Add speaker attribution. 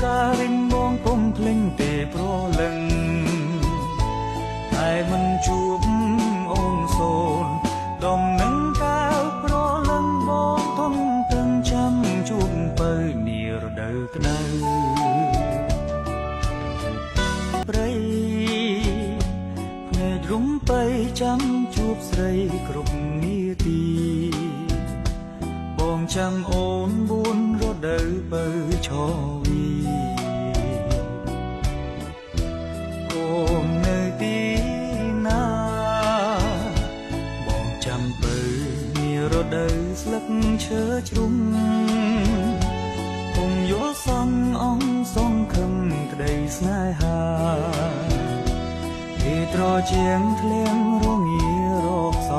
Speaker 1: ការរិមបងពុំភ្លេងទេប្រលឹងតែមិនជួបអូនសូនដំណឹងកាលប្រលឹងបងធំទាំងចាំជួបបើនារដូវក្តៅព្រៃភ្នែករំបីចាំជួបស្រីគ្រប់នាទីបងចាំអូន4រដូវបើឈវីអូននៅទីណាបងចាំបើនារដូវស្លឹកឈើជ្រុំខ្ញុំយល់សងអង្គសងខឹមក្តីស្នេហាឯត្រជាងធ្លៀងរងារកស